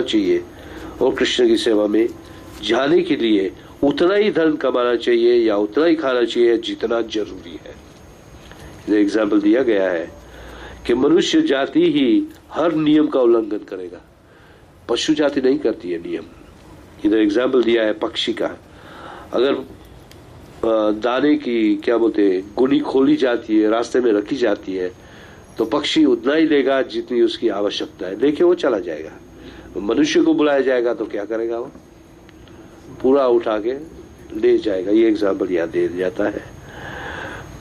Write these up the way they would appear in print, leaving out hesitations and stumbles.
चाहिए और कृष्ण की सेवा में जाने के लिए उतना ही धन कमाना चाहिए या उतना ही खाना चाहिए जितना जरूरी है। एग्जाम्पल दिया गया है कि मनुष्य जाति ही हर नियम का उल्लंघन करेगा, पशु जाति नहीं करती है नियम। इधर एग्जाम्पल दिया है पक्षी का। अगर दाने की क्या बोलते हैं गुनी खोली जाती है, रास्ते में रखी जाती है, तो पक्षी उतना ही लेगा जितनी उसकी आवश्यकता है, लेके वो चला जाएगा। मनुष्य को बुलाया जाएगा तो क्या करेगा, वो पूरा उठा के ले जाएगा। ये एग्जाम्पल याद दे जाता है।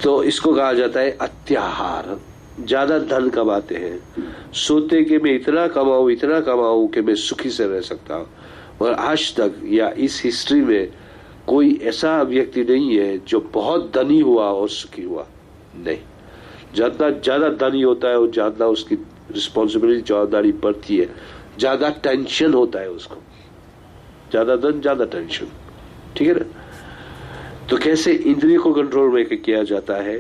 तो इसको कहा जाता है अत्याहार। ज्यादा धन कमाते हैं, सोते कि मैं इतना कमाऊं कि मैं सुखी से रह सकता हूं। और आज तक या इस हिस्ट्री में कोई ऐसा व्यक्ति नहीं है जो बहुत धनी हुआ और सुखी हुआ। नहीं, जितना ज्यादा धनी होता है वो ज्यादा उसकी रिस्पॉन्सिबिलिटी, जवाबदारी बढ़ती है, ज्यादा टेंशन होता है उसको। ज्यादा धन ज्यादा टेंशन, ठीक है ना। तो कैसे इंद्रिय को कंट्रोल में किया जाता है,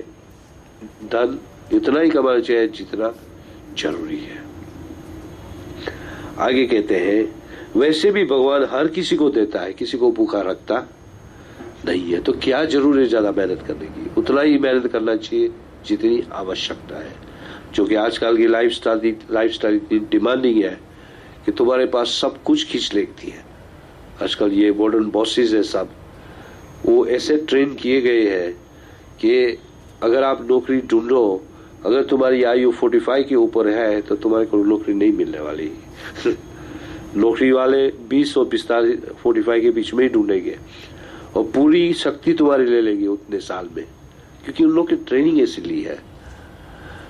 धन इतना ही कमाना चाहिए जितना जरूरी है। आगे कहते हैं वैसे भी भगवान हर किसी को देता है, किसी को भूखा रखता नहीं है। तो क्या जरूर है ज्यादा मेहनत करने की, उतना ही मेहनत करना चाहिए जितनी आवश्यकता है। जो कि आजकल की लाइफस्टाइल इतनी डिमांडिंग है कि तुम्हारे पास सब कुछ खींच लेती है। आजकल ये मॉडर्न बॉसेस है सब, वो ऐसे ट्रेन किए गए हैं कि अगर आप नौकरी ढूंढो, अगर तुम्हारी आयु 45 के ऊपर है तो तुम्हारे को नौकरी नहीं मिलने वाली। नौकरी वाले 20 और 45 के बीच में ही ढूंढेंगे और पूरी शक्ति तुम्हारी ले लेंगे उतने साल में, क्योंकि उन लोग की ट्रेनिंग ऐसी ली है।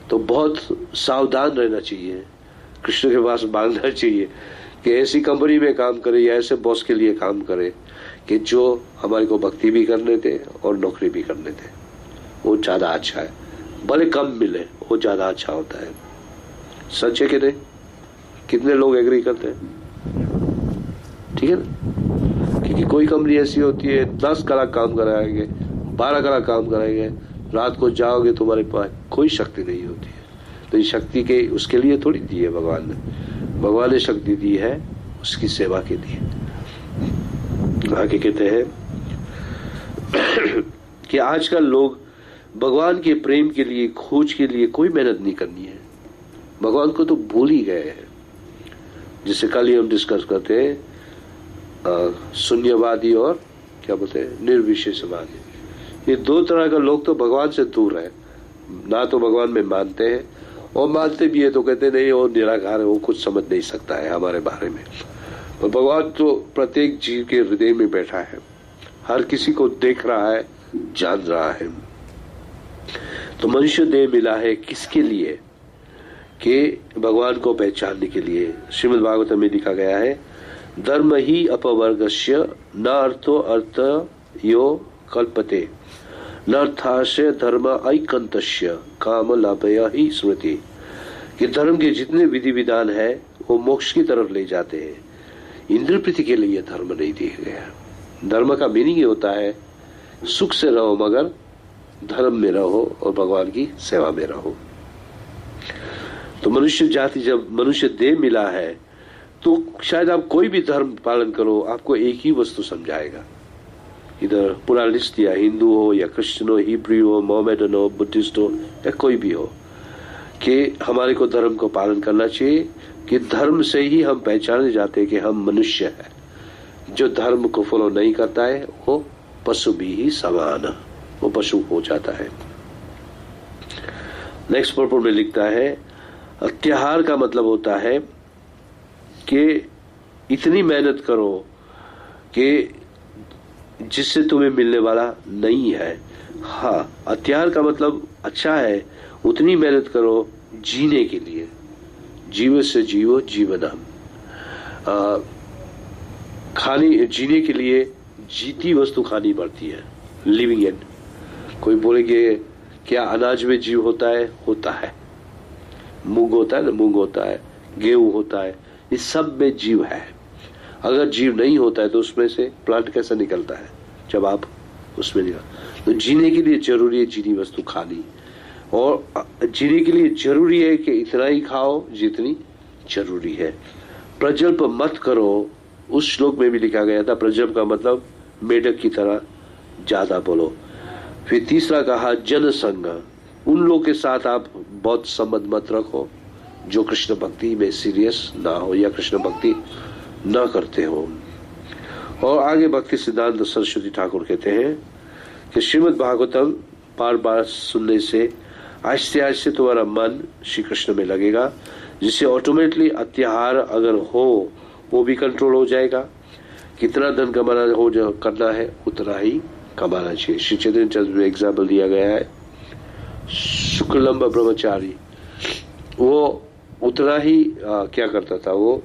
तो बहुत सावधान रहना चाहिए, कृष्ण के पास मांगना चाहिए कि ऐसी कंपनी में काम करे या ऐसे बॉस के लिए काम करे कि जो हमारे को भक्ति भी करने दे और नौकरी भी करने दे। वो ज्यादा अच्छा है, भले कम मिले, वो ज्यादा अच्छा होता है। सच है कि नहीं? कितने लोग एग्री करते हैं? ठीक है ना। क्योंकि कोई कंपनी ऐसी होती है 10 कलाक काम कराएंगे, 12 कलाक काम कराएंगे, रात को जाओगे तुम्हारे पास कोई शक्ति नहीं होती है। तो ये शक्ति के उसके लिए थोड़ी दी है भगवान ने। भगवान ने शक्ति दी है उसकी सेवा के लिए। आगे कहते हैं कि आजकल लोग भगवान के प्रेम के लिए, खोज के लिए कोई मेहनत नहीं करनी है, भगवान को तो भूल ही गए हैं। जिसे कल ही हम डिस्कस करते हैं शून्यवादी और क्या बोलते हैं निर्विशेषवादी। ये दो तरह का लोग तो भगवान से दूर है, ना तो भगवान में मानते हैं और मानते भी है तो कहते नहीं वो निराकार है, वो कुछ समझ नहीं सकता है हमारे बारे में। और भगवान तो प्रत्येक जीव के हृदय में बैठा है, हर किसी को देख रहा है, जान रहा है। तो मनुष्य देह मिला है किसके लिए? कि भगवान को पहचानने के लिए। श्रीमद् भागवत में लिखा गया है धर्म ही अपवर्गस्य न अर्थो अर्थ यो कल्पते न अर्थास्य धर्म ऐकंतस्य काम लाभया ही स्मृति। कि धर्म के जितने विधि विधान है वो मोक्ष की तरफ ले जाते हैं, इंद्र प्रीति के लिए धर्म नहीं दिया गया। धर्म का मीनिंग ये होता है सुख से रहो मगर धर्म में रहो और भगवान की सेवा में रहो। तो मनुष्य जाति जब मनुष्य देह मिला है तो शायद आप कोई भी धर्म पालन करो, आपको एक ही वस्तु समझाएगा। इधर पूरा लिस्ट दिया, हिंदू हो या क्रिश्चियन हो, हिब्रू हो, मोहम्मदन हो, बुद्धिस्ट हो या कोई भी हो, कि हमारे को धर्म को पालन करना चाहिए। कि धर्म से ही हम पहचाने जाते हैं कि हम मनुष्य हैं। जो धर्म को फॉलो नहीं करता है वो पशु भी ही समान, वो पशु हो जाता है। नेक्स्ट पर्पल में लिखता है अत्याहार का मतलब होता है कि इतनी मेहनत करो कि जिससे तुम्हें मिलने वाला नहीं है। हाँ, अत्याहार का मतलब अच्छा है, उतनी मेहनत करो जीने के लिए। जीव से जीवो जीवनम, खाने जीने के लिए जीती वस्तु खानी पड़ती है, लिविंग एंड। कोई बोलेंगे क्या अनाज में जीव होता है? होता है। मूंग होता है ना, मूंग होता है, गेहूं होता है, इस सब में जीव है। अगर जीव नहीं होता है तो उसमें से प्लांट कैसा निकलता है जब आप उसमें निकल। तो जीने के लिए जरूरी है जीनी वस्तु खानी, और जीने के लिए जरूरी है कि इतना ही खाओ जितनी जरूरी है। प्रजल्प मत करो, उस श्लोक में भी लिखा गया था प्रजल्प का मतलब मेढक की तरह ज्यादा बोलो। फिर तीसरा कहा जनसंग, उन लोगों के साथ आप बहुत संबंध मत रखो जो कृष्ण भक्ति में सीरियस ना हो या कृष्ण भक्ति ना करते हो। और आगे भक्ति सिद्धांत सरस्वती ठाकुर कहते हैं कि श्रीमद् भागवतम बार बार सुनने से आहिस्ते आहिस्ते तुम्हारा मन श्री कृष्ण में लगेगा, जिससे ऑटोमेटिकली अत्याहार अगर हो वो भी कंट्रोल हो जाएगा। कितना धन कमाना हो करना है उतना ही कमाना चाहिए। श्री चैतन्य चरित्र में एग्जाम्पल दिया गया है, शुक्लम्ब ब्रह्मचारी वो उतना ही क्या करता था, वो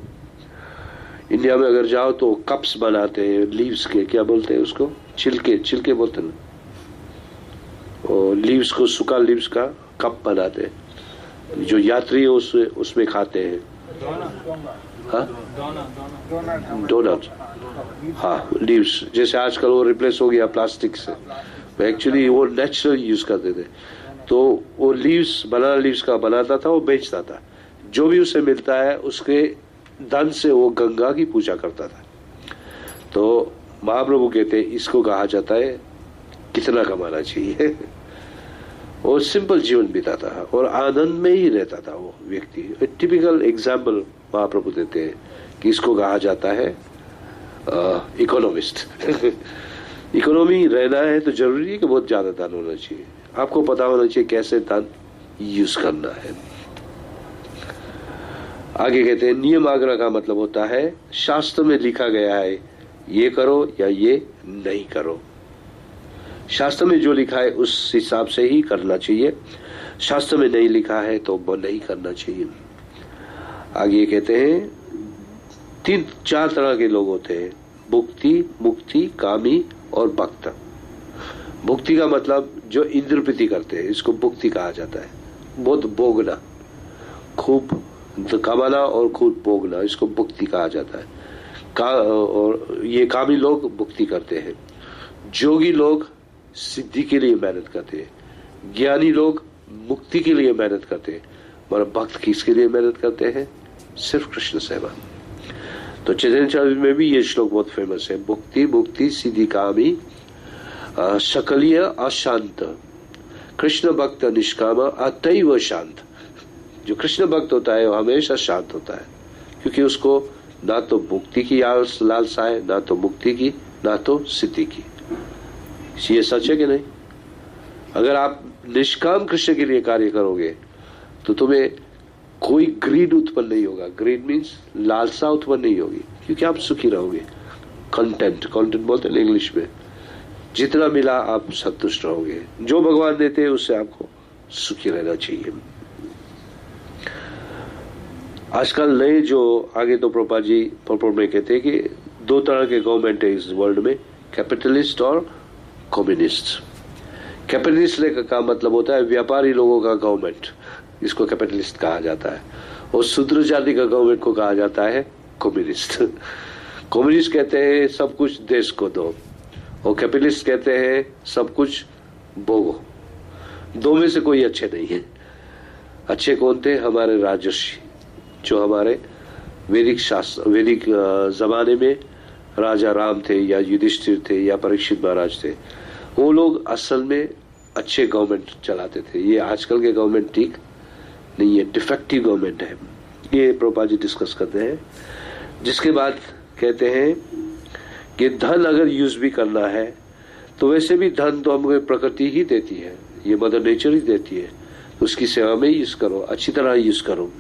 इंडिया में अगर जाओ तो कप्स बनाते हैं लीव्स के, क्या बोलते हैं उसको, छिलके बोलते हैं, और लीव्स को, सूखा लीव्स का कप बनाते हैं, जो यात्री है उसमें खाते हैं। डोनट, हाँ लीव्स, जैसे आजकल वो रिप्लेस हो गया प्लास्टिक से, एक्चुअली वो नेचुरल यूज करते थे। तो वो लीव्स, बनाना लीव्स का बनाता था, वो बेचता था, जो भी उसे मिलता है उसके धन से वो गंगा की पूजा करता था। तो महाप्रभु कहते हैं इसको कहा जाता है कितना कमाना चाहिए। और सिंपल जीवन बिताता था और आनंद में ही रहता था वो व्यक्ति। टिपिकल एग्जाम्पल महाप्रभु देते हैं कि इसको कहा जाता है इकोनॉमिस्ट। इकोनॉमी रहना है तो जरूरी है कि बहुत ज्यादा धन होना चाहिए, आपको पता होना चाहिए कैसे धन यूज करना है। आगे कहते हैं नियम आग्रह का मतलब होता है शास्त्र में लिखा गया है ये करो या ये नहीं करो। शास्त्र में जो लिखा है उस हिसाब से ही करना चाहिए, शास्त्र में नहीं लिखा है तो वो नहीं करना चाहिए। आगे कहते हैं 4 तरह के लोग होते हैं, भुक्ति, मुक्ति, कामी और भक्त। भुक्ति का मतलब जो इंद्र प्रीति करते हैं, इसको भुक्ति कहा जाता है। बहुत भोगना, खूब कमाना और खूब भोगना, इसको भुक्ति कहा जाता है। और ये कामी लोग भुक्ति करते हैं। जोगी लोग सिद्धि के लिए मेहनत करते हैं, ज्ञानी लोग मुक्ति के लिए मेहनत करते हैं, और भक्त किसके लिए मेहनत करते हैं? सिर्फ कृष्ण सेवा। तो चैतन्य चरित्र में भी ये श्लोक बहुत फेमस है, भुक्ति मुक्ति सिद्धि कामी सकलीय अशांत, कृष्ण भक्त निष्काम अतैव शांत। जो कृष्ण भक्त होता है वो हमेशा शांत होता है, क्योंकि उसको ना तो मुक्ति की लालसा है, ना तो मुक्ति की, ना तो सिद्धि की। ये सच है कि नहीं? अगर आप निष्काम कृष्ण के लिए कार्य करोगे तो तुम्हें कोई ग्रीड उत्पन्न नहीं होगा। ग्रीड मीन्स लालसा उत्पन्न नहीं होगी, क्योंकि आप सुखी रहोगे। कंटेंट बोलते हैं इंग्लिश में, जितना मिला आप संतुष्ट रहोगे। जो भगवान देते हैं उससे आपको सुखी रहना चाहिए। आजकल नए जो आगे तो प्रभुपाद जी पर्पट में कहते हैं कि 2 तरह के गवर्नमेंट है इस वर्ल्ड में, कैपिटलिस्ट और कम्युनिस्ट। कैपिटलिस्ट का मतलब होता है व्यापारी लोगों का गवर्नमेंट, इसको कैपिटलिस्ट कहा जाता है। और शूद्र जाति का गवर्नमेंट को कहा जाता है कम्युनिस्ट। कम्युनिस्ट कहते हैं सब कुछ देश को दो, और कैपिटलिस्ट कहते हैं सब कुछ भोगो। 2 में से कोई अच्छे नहीं है। अच्छे कौन थे? हमारे राजर्षि, जो हमारे वैदिक जमाने में राजा राम थे या युधिष्ठिर थे या परीक्षित महाराज थे। वो लोग असल में अच्छे गवर्नमेंट चलाते थे। ये आजकल के गवर्नमेंट ठीक नहीं है, डिफेक्टिव गवर्नमेंट है। ये प्रभुपाद जी डिस्कस करते हैं। जिसके बाद कहते हैं कि धन अगर यूज भी करना है तो वैसे भी धन तो हमको प्रकृति ही देती है, ये मदर नेचर ही देती है, उसकी सेवा में यूज करो, अच्छी तरह यूज करो।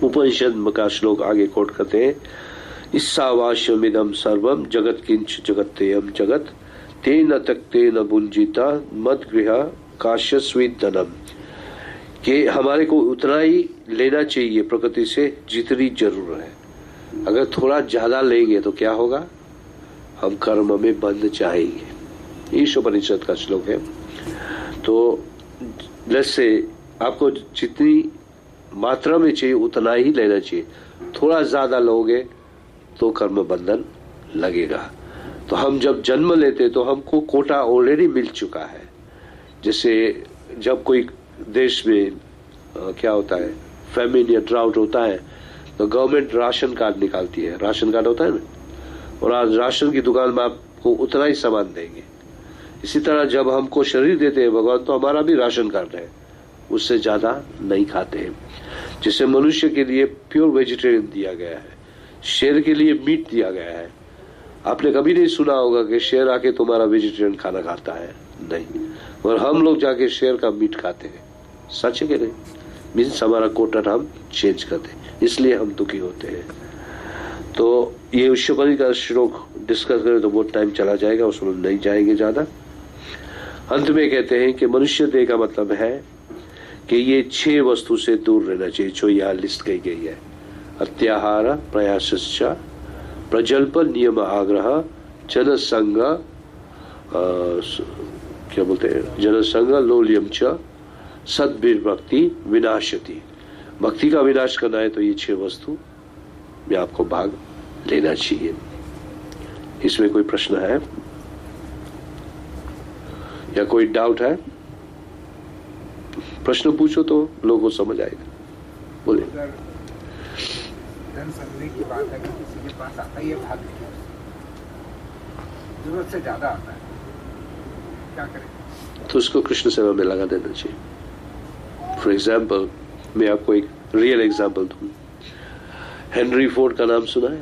उपनिषद का श्लोक आगे कोट करते हैं, ईसावास्यमिदं सर्वम जगत किंच जगत्तेयम जगत तेन तक्तेन भुंजिता मद्गृह काश्यस्वित धनम। कि हमारे को उतना ही लेना चाहिए प्रकृति से जितनी जरूर है। अगर थोड़ा ज्यादा लेंगे तो क्या होगा? हम कर्म में बंध जाएंगे। ईश उपनिषद का श्लोक है। तो जैसे आपको जितनी मात्रा में चाहिए उतना ही लेना चाहिए। थोड़ा ज्यादा लोगे तो कर्म बंधन लगेगा। तो हम जब जन्म लेते तो हमको कोटा ऑलरेडी मिल चुका है। जैसे जब कोई देश में क्या होता है, फैमिन या ड्राउट होता है, तो गवर्नमेंट राशन कार्ड निकालती है, राशन कार्ड होता है ना, और आज राशन की दुकान में आपको उतना ही सामान देंगे। इसी तरह जब हमको शरीर देते हैं भगवान, तो हमारा भी राशन कार्ड है, उससे ज्यादा नहीं खाते हैं। जिसे मनुष्य के लिए प्योर वेजिटेरियन दिया गया है, शेर के लिए मीट दिया गया है। आपने कभी नहीं सुना होगा कि शेर आके तुम्हारा वेजिटेरियन खाना खाता है, नहीं। और हम लोग जाके शेर का मीट खाते हैं, सच है कि नहीं? मीन्स हमारा कोटा हम चेंज करते हैं, इसलिए हम दुखी होते हैं। तो ये शिवपरी का श्लोक डिस्कस करें तो बहुत टाइम चला जाएगा, उसमें नहीं जाएंगे ज्यादा। अंत में कहते हैं कि मनुष्य देह का मतलब है कि ये 6 वस्तु से दूर रहना चाहिए जो यहाँ लिस्ट की गई है। अत्याहार, प्रयासश्च, प्रजल्प, नियम, आग्रह, जनसंग, क्या बोलते हैं, जनसंग, लोल्यम च, सद्भिर्भक्ति विनाशति। भक्ति का विनाश करना है तो ये 6 वस्तु में आपको भाग लेना चाहिए। इसमें कोई प्रश्न है या कोई डाउट है? प्रश्न पूछो तो लोगों को समझ आएगा। बोले। धन संग्रह की बात है कि किसी के पास आता है, ये भाग लिया, जरूरत से ज्यादा आता है, क्या करें? तो उसको कृष्ण सेवा में लगा देना चाहिए। फॉर एग्जाम्पल, मैं आपको एक रियल एग्जाम्पल दूं। हेनरी फोर्ड का नाम सुना है?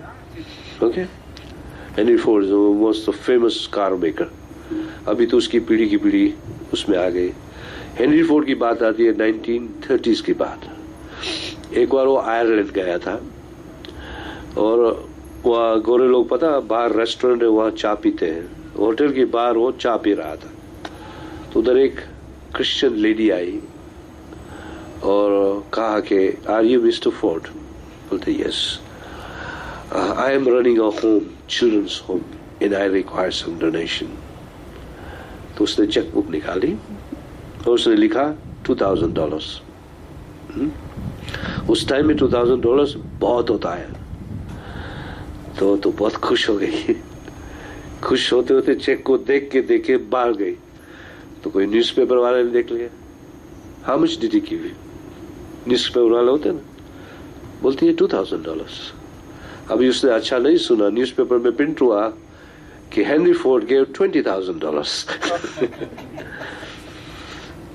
Okay, Henry Ford was the famous car maker. अभी तो उसकी पीढ़ी की पीढ़ी उसमें आ गई। हेनरी फोर्ड की बात आती है 1930s की बात। एक बार वो आयरलैंड गया था और वहाँ गोरे लोग, पता, बाहर रेस्टोरेंट है, वहाँ चाय पीते हैं। होटल के बाहर वो चाय पी रहा था, तो उधर एक क्रिश्चियन लेडी आई और कहा कि आर यू मिस्टर फोर्ड? बोलते yes, I am running a home, children's home, and I require some donation. तो उसने चेक बुक निकाली और उसने लिखा $2000। उस टाइम में $2000 बहुत होता है। तो बहुत खुश हो गई। खुश होते होते चेक को देख के बाहर गई, तो कोई न्यूज़पेपर वाले ने देख लिया। How much did he give? Newspaper वाले होते ना, बोलती है $2000। अभी उसने अच्छा नहीं सुना, न्यूज़पेपर में प्रिंट हुआ कि हेनरी फोर्ड गेव $20,000।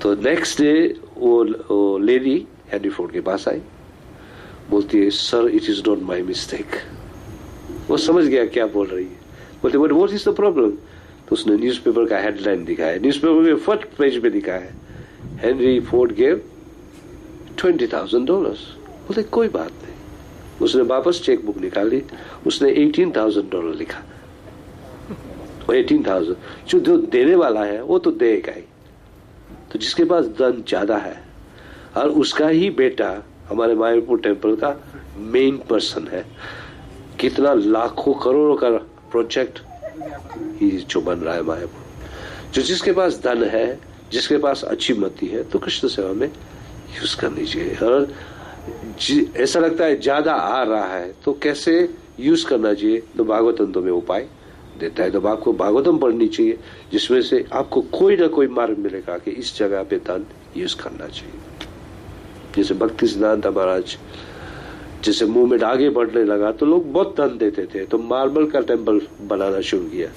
तो नेक्स्ट डे वो लेडी हेनरी फोर्ड के पास आई, बोलती है sir it is not my mistake. वो समझ गया क्या बोल रही है। बोलते but what is the problem? तो उसने न्यूज़पेपर का हेडलाइन दिखाया, न्यूज़पेपर के फर्स्ट पेज पे दिखा है हेनरी फोर्ड गेव $20,000। बोलते कोई बात नहीं। उसने वापस चेक बुक निकाली, उसने $18,000 लिखा। 18,000 जो देने वाला है वो तो देगा ही। तो जिसके पास धन ज्यादा है और उसका ही बेटा हमारे मायापुर टेम्पल का मेन पर्सन है, कितना लाखों करोड़ों का प्रोजेक्ट ही जो बन रहा है मायापुर। जो जिसके पास धन है, जिसके पास अच्छी मति है, तो कृष्ण सेवा में यूज करनी चाहिए। और ऐसा लगता है ज्यादा आ रहा है तो कैसे यूज करना चाहिए, तो भागवतम तो में उपाय देता है। तो आपको भागवतम पढ़नी चाहिए, जिसमें से आपको कोई ना कोई मार्ग मिलेगा कि इस जगह पे धन यूज करना चाहिए। जैसे भक्ति सिद्धांत महाराज जैसे मूवमेंट आगे बढ़ने लगा तो लोग बहुत धन देते थे, तो मार्बल का टेम्पल बनाना शुरू किया।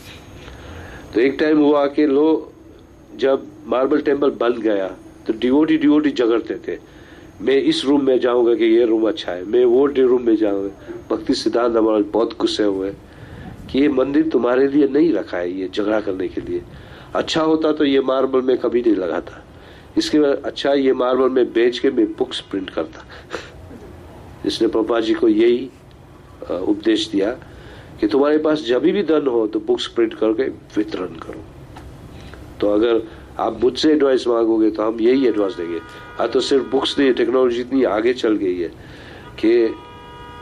तो एक टाइम हुआ कि लोग, जब मार्बल टेम्पल बन गया तो डिवोटी झगड़ते थे, मैं इस रूम में जाऊंगा कि ये रूम अच्छा है, मैं वो रूम में जाऊंगा। भक्ति सिद्धांत महाराज बहुत गुस्से हुए कि ये मंदिर तुम्हारे लिए नहीं रखा है, ये झगड़ा करने के लिए। अच्छा होता तो ये मार्बल में कभी नहीं लगाता, इसके बाद अच्छा ये मार्बल में बेच के मैं बुक्स प्रिंट करता। इसने पापा जी को यही उपदेश दिया कि तुम्हारे पास जब भी धन हो तो बुक्स प्रिंट करके वितरण करो। तो अगर आप मुझसे एडवाइस मांगोगे तो हम यही एडवाइस देंगे। तो सिर्फ बुक्स नहीं, टेक्नोलॉजी इतनी आगे चल गई है कि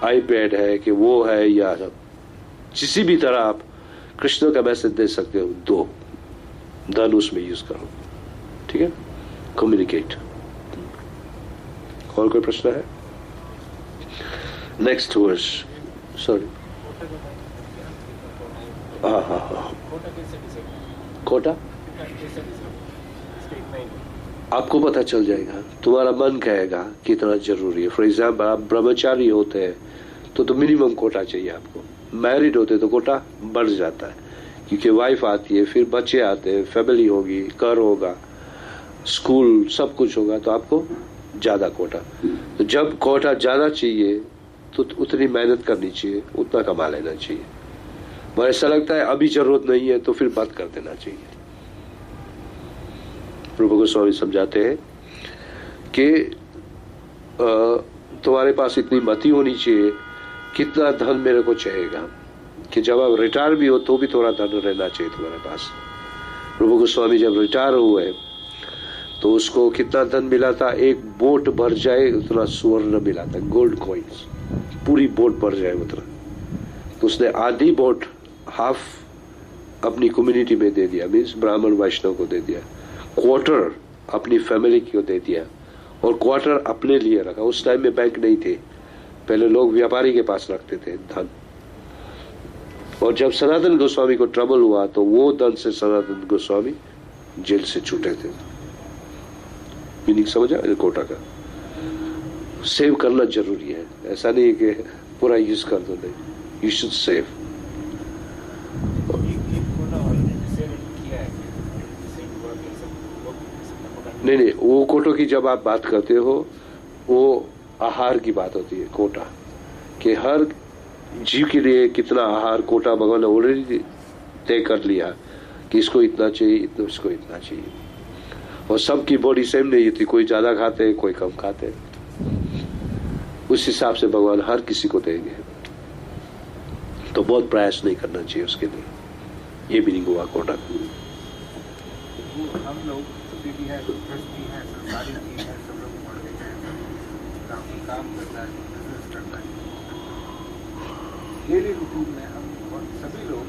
आईपैड है कि वो है, या किसी भी तरह आप कृष्ण का मैसेज दे सकते हो, दो धन उसमें यूज करो। ठीक है, कम्युनिकेट। और कोई प्रश्न है? नेक्स्ट वर्ष, सॉरी, हाँ, कोटा आपको पता चल जाएगा, तुम्हारा मन कहेगा कितना जरूरी है। फॉर एग्जाम्पल, आप ब्रह्मचारी होते हैं तो मिनिमम कोटा चाहिए आपको। मैरिड होते तो कोटा बढ़ जाता है, क्योंकि वाइफ आती है, फिर बच्चे आते हैं, फैमिली होगी, घर होगा, स्कूल, सब कुछ होगा, तो आपको ज्यादा कोटा। तो जब कोटा ज्यादा चाहिए तो उतनी मेहनत करनी चाहिए, उतना कमा लेना चाहिए। पर ऐसा लगता है अभी जरूरत नहीं है तो फिर बंद कर देना चाहिए। प्रभु गोस्वामी समझाते हैं कि तुम्हारे पास इतनी मति होनी चाहिए, कितना धन मेरे को चाहिएगा, कि जब आप रिटायर भी हो तो भी थोड़ा धन रहना चाहिए तुम्हारे पास। प्रभु गोस्वामी जब रिटायर हुए तो उसको कितना धन मिला था? एक बोट भर जाए उतना स्वर्ण मिला था, गोल्ड कॉइन्स, पूरी बोट भर जाए उतना। तो उसने आधी बोट, हाफ अपनी कम्युनिटी में दे दिया, मीन्स ब्राह्मण वैष्णव को दे दिया, क्वार्टर अपनी फैमिली को दे दिया, और क्वार्टर अपने लिए रखा। उस टाइम में बैंक नहीं थे, पहले लोग व्यापारी के पास रखते थे धन। और जब सनातन गोस्वामी को ट्रबल हुआ तो वो धन से सनातन गोस्वामी जेल से छूटे थे। मीनिंग समझा कोटा का? सेव करना जरूरी है, ऐसा नहीं है कि पूरा यूज कर दो, नहीं, यू शुड सेव। नहीं, वो कोटों की जब आप बात करते हो वो आहार की बात होती है। कोटा कि हर जीव के लिए कितना आहार, कोटा भगवान ने ऑलरेडी तय कर लिया कि इसको इतना चाहिए, इतना इसको इतना चाहिए। और सबकी बॉडी सेम नहीं होती, कोई ज्यादा खाते हैं, कोई कम खाते हैं। उस हिसाब से भगवान हर किसी को देंगे, तो बहुत प्रयास नहीं करना चाहिए उसके लिए। ये भी नहीं हुआ कोटा। हम लोग भी है, भी है, सरकारी भी है, सब लोग पढ़ लिखे हैं, काम करना है, बिजनेस करना है। डेली रूटीन में हम और सभी लोग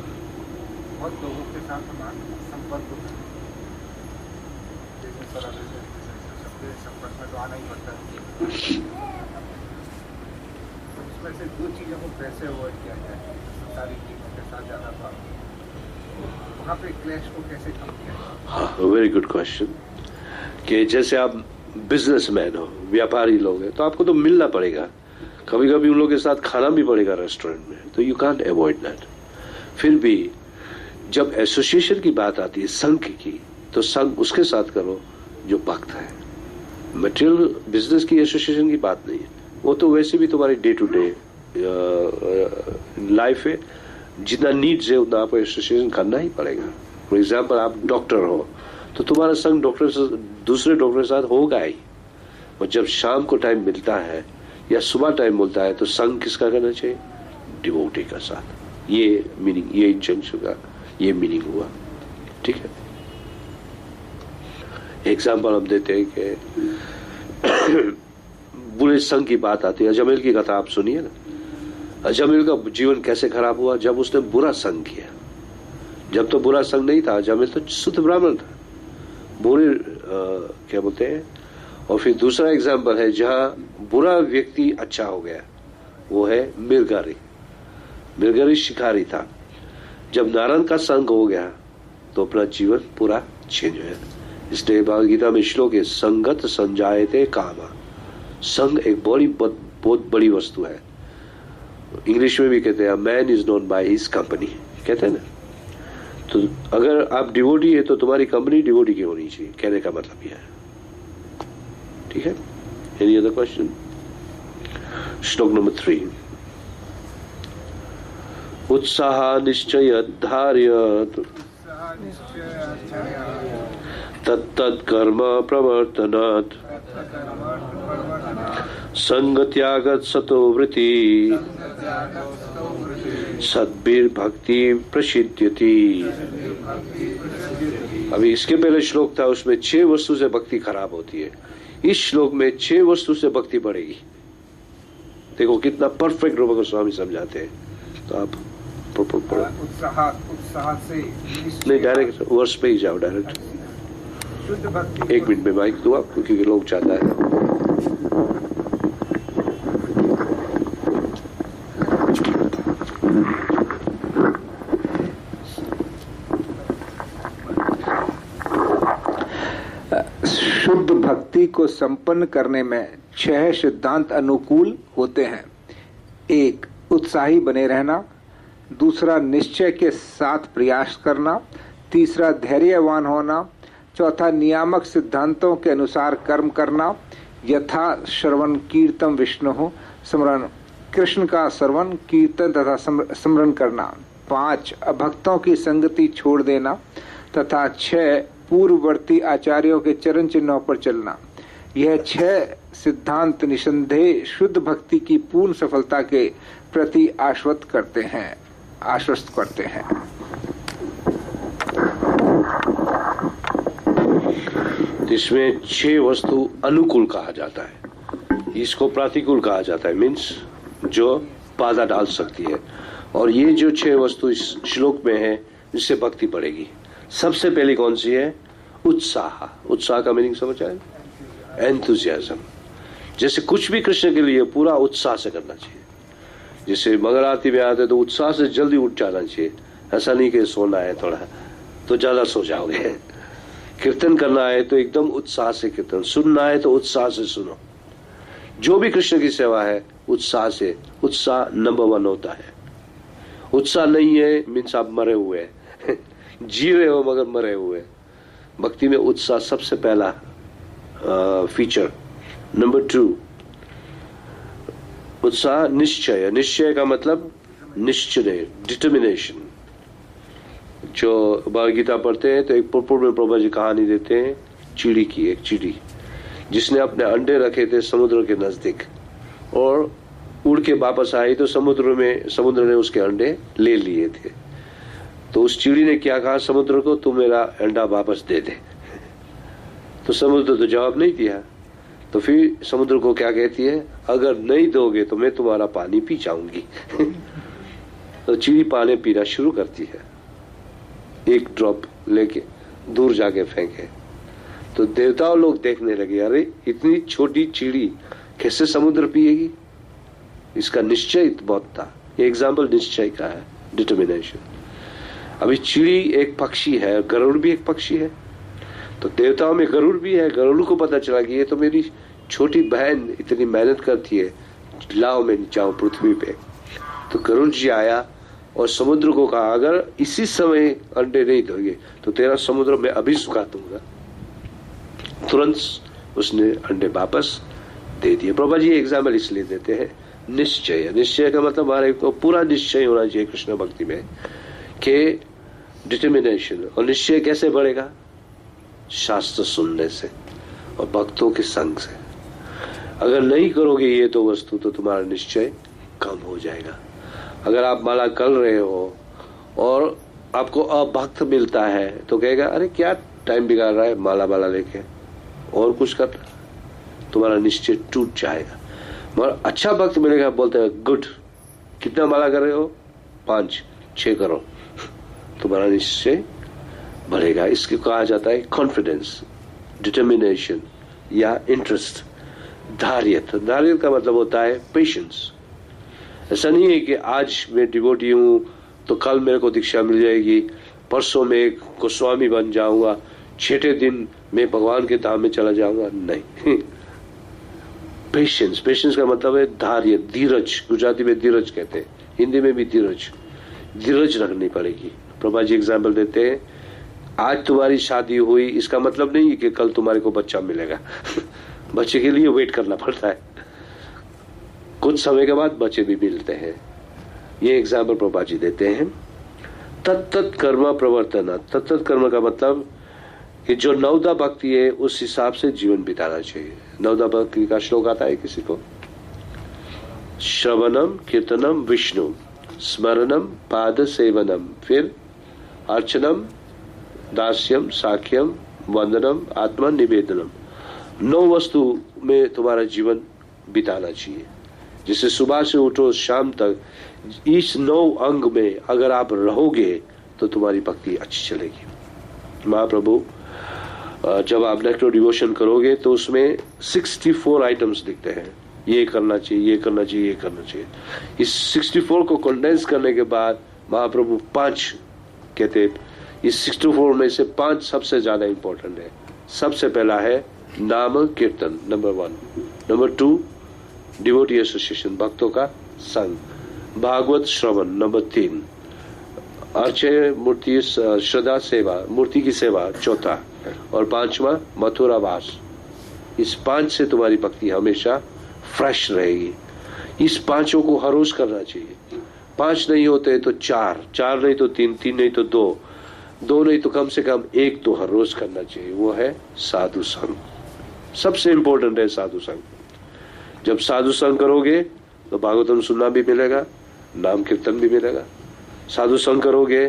बहुत लोगों के साथ हमारा संपर्क होता है। बिजनेस वाला सबके संपर्क में तो आना ही पड़ता है। तो उसमें से दो चीज़ों को कैसे अवॉइड किया जाए? सरकारी चीज़ों के साथ ज़्यादा बात, वहाँ पे क्लैश को कैसे कम किया जाए? हाँ, वेरी गुड क्वेश्चन। कि जैसे आप बिजनेसमैन हो, व्यापारी लोग हैं, तो आपको तो मिलना पड़ेगा, कभी कभी उन लोगों के साथ खाना भी पड़ेगा रेस्टोरेंट में, तो यू कांट अवॉइड दैट। फिर भी जब एसोसिएशन की बात आती है, संघ की, तो संघ उसके साथ करो जो भक्त है। मटेरियल बिजनेस की एसोसिएशन की बात नहीं है, वो तो वैसे भी तुम्हारी डे टू डे लाइफ है, जितना नीड्स है उतना आपको एसोसिएशन करना ही पड़ेगा। फॉर एग्जाम्पल, आप डॉक्टर हो तो तुम्हारा संग डॉक्टर से, दूसरे डॉक्टर के साथ होगा ही। और जब शाम को टाइम मिलता है या सुबह टाइम मिलता है तो संग किसका करना चाहिए? डिवोटी का साथ। ये मीनिंग, ये इंटेंशन का ये मीनिंग हुआ। ठीक है, एग्जाम्पल हम देते हैं कि बुरे संग की बात आती है। अजमेर की कथा आप सुनिए ना। अजमेर का जीवन कैसे खराब हुआ? जब उसने बुरा संग किया। जब तो बुरा संग नहीं था, अजमेर तो शुद्ध ब्राह्मण था, बुरे क्या बोलते हैं। और फिर दूसरा एग्जाम्पल है जहां बुरा व्यक्ति अच्छा हो गया, वो है मिर्गारी। मिर्गारी शिकारी था, जब नारायण का संग हो गया तो अपना जीवन पूरा चेंज हो गया। इसलिए भगवद गीता में श्लोक है, संगत संजायते कामा। संग एक बहुत बड़ी वस्तु है। इंग्लिश में भी कहते हैं man is known by his company, कहते हैं ना। तो अगर आप डिवोटी है तो तुम्हारी कंपनी डिवोटी की होनी चाहिए, कहने का मतलब यह है। ठीक है, एनी अदर क्वेश्चन? श्लोक नंबर 3, उत्साह निश्चय धार्य तत्तत् कर्म प्रवर्तनात् संग त्यागत सतो वृत्ति सद्भिर भक्ति प्रसिद्ध्यति। अभी इसके पहले श्लोक था, उसमें 6 वस्तु से भक्ति खराब होती है। इस श्लोक में 6 वस्तु से भक्ति बढ़ेगी। देखो कितना परफेक्ट रूप गोस्वामी समझाते हैं। तो आप उत्साह से नहीं, डायरेक्ट वर्ष पे ही जाओ, डायरेक्ट। शुद्ध भक्ति। 1 मिनट में माइक दो आप, क्योंकि लोग चाहता है। शुद्ध भक्ति को संपन्न करने में 6 सिद्धांत अनुकूल होते हैं। 1, उत्साही बने रहना, दूसरा निश्चय के साथ प्रयास करना, तीसरा धैर्यवान होना, चौथा नियामक सिद्धांतों के अनुसार कर्म करना, यथा श्रवण कीर्तन विष्णु स्मरण, कृष्ण का श्रवण कीर्तन तथा स्मरण करना, 5 अभक्तों की संगति छोड़ देना, तथा 6 पूर्ववर्ती आचार्यों के चरण चिन्हों पर चलना। यह 6 सिद्धांत निसंदेह शुद्ध भक्ति की पूर्ण सफलता के प्रति आश्वस्त करते हैं। इसमें 6 वस्तु अनुकूल कहा जाता है, इसको प्रतिकूल कहा जाता है, मीन्स जो बाधा डाल सकती है। और ये जो 6 वस्तु इस श्लोक में है, इससे भक्ति बढ़ेगी। सबसे पहली कौन सी है? उत्साह। उत्साह का मीनिंग समझ आए? एंथुजियाज्म। जैसे कुछ भी कृष्ण के लिए पूरा उत्साह से करना चाहिए। जैसे मंगल आरती में आते तो उत्साह से जल्दी उठ जाना चाहिए, ऐसा नहीं कि सोना है थोड़ा तो ज्यादा सो जाओगे। कीर्तन करना है तो एकदम उत्साह से कीर्तन, सुनना है तो उत्साह से सुनो। जो भी कृष्ण की सेवा है उत्साह से, उत्साह नंबर 1 होता है। उत्साह नहीं है मीन्स आप मरे हुए हैं जी रहे हो मगर मरे हुए। भक्ति में उत्साह सबसे पहला फीचर। नंबर 2 उत्साह निश्चय। निश्चय का मतलब निश्चय, डिटर्मिनेशन। जो भगवद गीता पढ़ते हैं तो एक पूर्व में प्रभा जी कहानी देते हैं चिड़ी की। एक चिड़ी जिसने अपने अंडे रखे थे समुद्र के नजदीक और उड़ के वापस आई तो समुद्र ने उसके अंडे ले लिए थे। तो उस चिड़ी ने क्या कहा समुद्र को, तू मेरा अंडा वापस दे दे। तो समुद्र तो जवाब नहीं दिया। तो फिर समुद्र को क्या कहती है, अगर नहीं दोगे तो मैं तुम्हारा पानी पी जाऊंगी तो चिड़ी पानी पीना शुरू करती है, एक ड्रॉप लेके दूर जाके फेंके। तो देवताओं लोग देखने लगे, अरे इतनी छोटी चिड़ी कैसे समुद्र पिएगी। इसका निश्चय बहुत था। ये एग्जाम्पल निश्चय का है, डिटर्मिनेशन। अभी चिड़ी एक पक्षी है, गरुड़ भी एक पक्षी है। तो देवताओं में गरुड़ भी है। गरुड़ को पता चला कि ये तो मेरी छोटी बहन इतनी मेहनत करती है, लाओ मैं जाऊं पृथ्वी पे। तो गरुड़ जी आया और समुद्र को कहा, अगर इसी समय अंडे नहीं दोगे तो तेरा समुद्र मैं अभी सुखा दूंगा। तुरंत उसने अंडे वापस दे दिए। प्रभा जी एग्जाम्पल इसलिए देते हैं निश्चय। निश्चय का मतलब हमारे को पूरा निश्चय होना चाहिए कृष्ण भक्ति में कि डिटर्मिनेशन। और निश्चय कैसे बढ़ेगा? शास्त्र सुनने से और भक्तों के संग से। अगर नहीं करोगे ये तो वस्तु तो तुम्हारा निश्चय कम हो जाएगा। अगर आप माला कर रहे हो और आपको अभक्त मिलता है तो कहेगा, अरे क्या टाइम बिगाड़ रहा है माला लेके, और कुछ कर, तुम्हारा निश्चय टूट जाएगा। मगर अच्छा भक्त मिलेगा, बोलते हैं गुड, कितना माला कर रहे हो? 5-6 करो, तुम्हारा निश्चय बढ़ेगा। इसके कहा जाता है कॉन्फिडेंस, डिटर्मिनेशन या इंटरेस्ट, धार्यता। धार्यता का मतलब होता है पेशेंस। ऐसा नहीं है कि आज मैं डिवोटी हूं तो कल मेरे को दीक्षा मिल जाएगी, परसों में गोस्वामी बन जाऊंगा, 6ठे दिन मैं भगवान के धाम में चला जाऊंगा। नहीं, पेशेंस। पेशेंस का मतलब है धार्य, धीरज। गुजराती में धीरज कहते हैं, हिंदी में भी धीरज रखनी पड़ेगी। प्रभा जी एग्जाम्पल देते हैं, आज तुम्हारी शादी हुई इसका मतलब नहीं कि कल तुम्हारे को बच्चा मिलेगा बच्चे के लिए वेट करना पड़ता है, कुछ समय के बाद बच्चे भी मिलते हैं। ये एग्जाम्पल प्रभा जी देते हैं। तत्त कर्म प्रवर्तन। तत्त कर्म का मतलब कि जो नवदा भक्ति है उस हिसाब से जीवन बिताना चाहिए। नवदा भक्ति का श्लोक आता है किसी को? श्रवणम कीर्तनम विष्णु, स्मरणम पाद सेवनम, फिर अर्चनम दास्यम साख्यम वंदनम आत्मा निवेदनम। 9 वस्तु में तुम्हारा जीवन बिताना चाहिए। जिससे सुबह से उठो शाम तक इस 9 अंग में अगर आप रहोगे तो तुम्हारी भक्ति अच्छी चलेगी। महाप्रभु जब आप नेक्टर डिवोशन करोगे तो उसमें 64 आइटम्स दिखते हैं, ये करना चाहिए, ये करना चाहिए, ये करना चाहिए। इस 64 को कंडेंस करने के बाद महाप्रभु 5 कहते, इस 64 में से 5 सबसे ज्यादा इंपॉर्टेंट है। सबसे पहला है नाम कीर्तन, नंबर 1। नंबर 2 डिवोटी एसोसिएशन, भक्तों का संग। भागवत श्रवण, नंबर 3 अर्चय मूर्ति श्रद्धा सेवा, मूर्ति की सेवा, चौथा, और 5वां मथुरा वास। इस 5 से तुम्हारी भक्ति हमेशा फ्रेश रहेगी। इस 5 को हर रोज करना चाहिए। 5 नहीं होते तो 4, 4 नहीं तो 3, 3 नहीं तो 2, 2 नहीं तो कम से कम 1 तो हर रोज करना चाहिए। वो है साधु संग। सबसे इंपॉर्टेंट है साधु संग। जब साधु संग करोगे तो भागवतम सुनना भी मिलेगा, नाम कीर्तन भी मिलेगा। साधु संग करोगे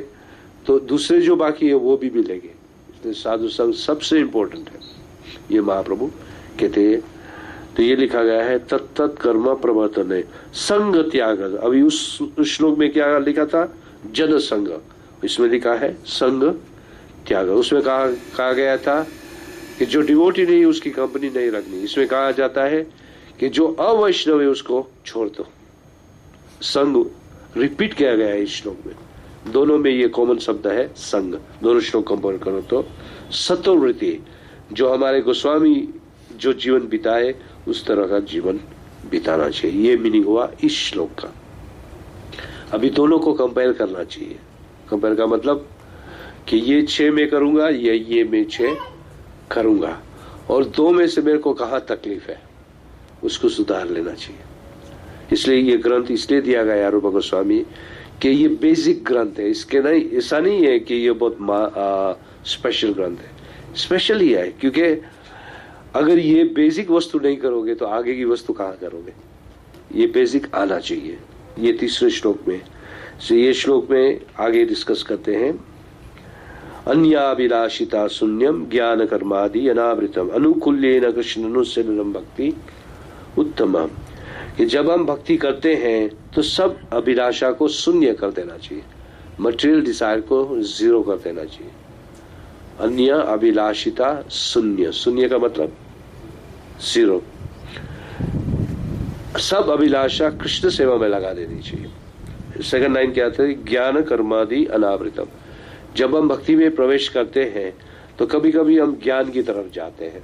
तो दूसरे जो बाकी है वो भी मिलेंगे। इसलिए साधु संग सबसे इंपॉर्टेंट है, ये महाप्रभु कहते हैं। तो ये लिखा गया है तत्त कर्म प्रवर्तन संग त्याग। अभी उस श्लोक में क्या लिखा था? जन संग। इसमें लिखा है संग त्याग। उसमें कहा गया था कि जो डिवोटी नहीं उसकी कंपनी नहीं रखनी। इसमें कहा जाता है कि जो अवैष्णव है उसको छोड़ दो। संग रिपीट किया गया है इस श्लोक में। दोनों में ये कॉमन शब्द है संग। दोनों श्लोक कंपेयर करो तो सत्ववृत्ति, जो हमारे गोस्वामी जो जीवन बिताए उस तरह का जीवन बिताना चाहिए। ये मीनिंग हुआ इस श्लोक का। अभी दोनों को कंपेयर करना चाहिए। कंपेयर का मतलब कि ये 6 में करूंगा, ये मैं 6 करूंगा, और 2 में से मेरे को कहाँ तकलीफ है उसको सुधार लेना चाहिए। इसलिए ये ग्रंथ इसलिए दिया गया रूप गोस्वामी कि ये बेसिक ग्रंथ है। इसके नहीं, ऐसा नहीं है कि ये बहुत स्पेशल ग्रंथ है। स्पेशल ही है क्योंकि अगर ये बेसिक वस्तु नहीं करोगे तो आगे की वस्तु कहाँ करोगे। ये बेसिक आना चाहिए। ये तीसरे श्लोक में से, ये श्लोक में आगे डिस्कस करते हैं। अन्याभिलाषिता शून्यम ज्ञान कर्मादि अनावृतम अनुकूल्येन कृष्णानुशीलनम भक्ति उत्तमम। कि जब हम भक्ति करते हैं तो सब अभिलाषा को शून्य कर देना चाहिए, मटेरियल डिजायर को 0 कर देना चाहिए। अन्य अभिलाषिता शून्य, शून्य का मतलब 0। सब अभिलाषा कृष्ण सेवा में लगा देनी चाहिए। सेकंड लाइन क्या था? ज्ञान कर्मादि अनावृतम। जब हम भक्ति में प्रवेश करते हैं तो कभी कभी हम ज्ञान की तरफ जाते हैं,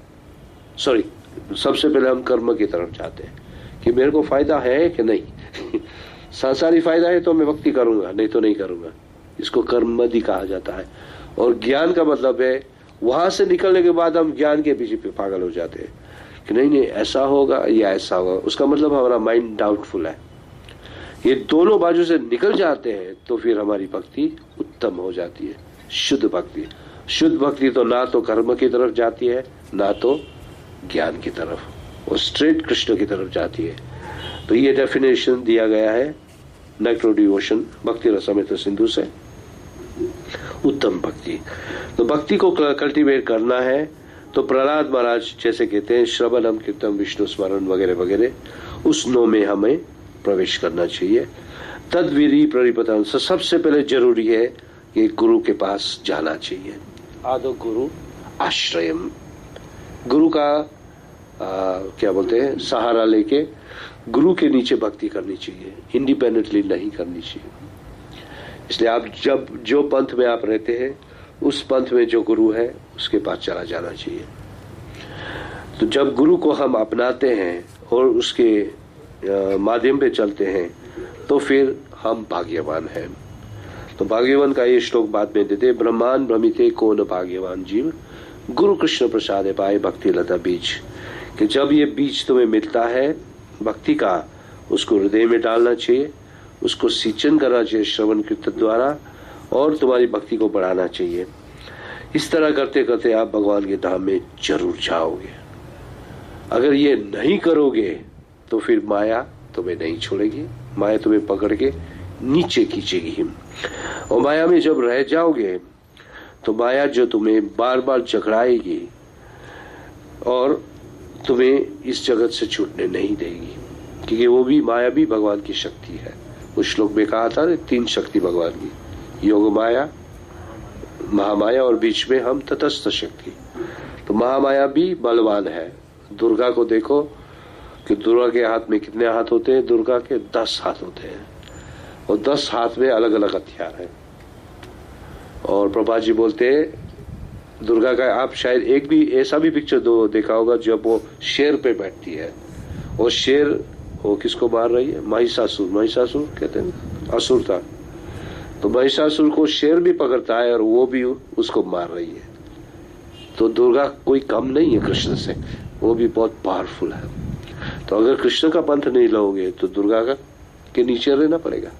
सबसे पहले हम कर्म की तरफ जाते हैं कि मेरे को फायदा है कि नहीं। सांसारिक फायदा है तो मैं भक्ति करूंगा, नहीं तो नहीं करूंगा। इसको कर्मदि कहा जाता है। और ज्ञान का मतलब है वहां से निकलने के बाद हम ज्ञान के पीछे पागल हो जाते हैं कि नहीं ऐसा होगा या ऐसा होगा। उसका मतलब हमारा माइंड डाउटफुल है। ये दोनों बाजू से निकल जाते हैं तो फिर हमारी भक्ति उत्तम हो जाती है, शुद्ध भक्ति। शुद्ध भक्ति तो ना तो कर्म की तरफ जाती है ना तो ज्ञान की तरफ, वो स्ट्रेट कृष्ण की तरफ जाती है। तो ये डेफिनेशन दिया गया है नेक्ट्रो डिवोशन भक्ति रसामृत सिंधु से। उत्तम भक्ति, तो भक्ति को कल्टीवेट करना है तो प्रहलाद महाराज जैसे कहते हैं श्रवणम कीर्तन विष्णु स्मरण वगैरह वगैरह, उस 9 में हमें प्रवेश करना चाहिए। तद विधि परिपतन, सबसे पहले जरूरी है कि गुरु के पास जाना चाहिए। आदो गुरु आश्रयम, गुरु का क्या बोलते हैं सहारा लेके गुरु के नीचे भक्ति करनी चाहिए, इंडिपेंडेंटली नहीं करनी चाहिए। इसलिए आप जब जो पंथ में आप रहते हैं उस पंथ में जो गुरु है उसके पास चला जाना चाहिए। तो जब गुरु को हम अपनाते हैं और उसके माध्यम पे चलते हैं तो फिर हम भाग्यवान हैं। तो भाग्यवान का ये श्लोक बाद में देते, ब्रह्मांड भ्रमिते को न भाग्यवान जीव गुरु कृष्ण प्रसाद पाए भक्ति लता बीज। कि जब ये बीज तुम्हें मिलता है भक्ति का, उसको हृदय में डालना चाहिए, उसको सिंचन करना चाहिए श्रवण कीर्तन द्वारा, और तुम्हारी भक्ति को बढ़ाना चाहिए। इस तरह करते करते आप भगवान के धाम में जरूर जाओगे। अगर ये नहीं करोगे तो फिर माया तुम्हें नहीं छोड़ेगी, माया तुम्हें पकड़ के नीचे खींचेगी। और माया में जब रह जाओगे तो माया जो तुम्हें बार बार जकड़ाएगी और तुम्हें इस जगत से छूटने नहीं देगी, क्योंकि वो भी माया भी भगवान की शक्ति है। उस श्लोक में कहा था 3 शक्ति भगवान की, योग माया, महामाया और बीच में हम तटस्थ शक्ति। तो महामाया भी बलवान है। दुर्गा को देखो कि दुर्गा के हाथ में कितने हाथ होते हैं? दुर्गा के 10 हाथ होते हैं और 10 हाथ में अलग अलग हथियार है। और प्रभा जी बोलते हैं दुर्गा का, आप शायद एक भी ऐसा भी पिक्चर देखा होगा जब वो शेर पे बैठती है और शेर वो किसको मार रही है? महिषासुर। महिषासुर कहते हैं असुर था, तो महिषासुर को शेर भी पकड़ता है और वो भी उसको मार रही है। तो दुर्गा कोई कम नहीं है कृष्ण से, वो भी बहुत पावरफुल है। तो अगर कृष्ण का पंथ नहीं लोगे तो दुर्गा का के नीचे रहना पड़ेगा,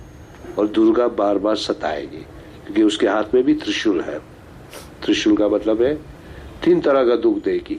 और दुर्गा बार बार सताएगी, क्योंकि उसके हाथ में भी त्रिशूल है। त्रिशूल का मतलब है 3 तरह का दुख देगी।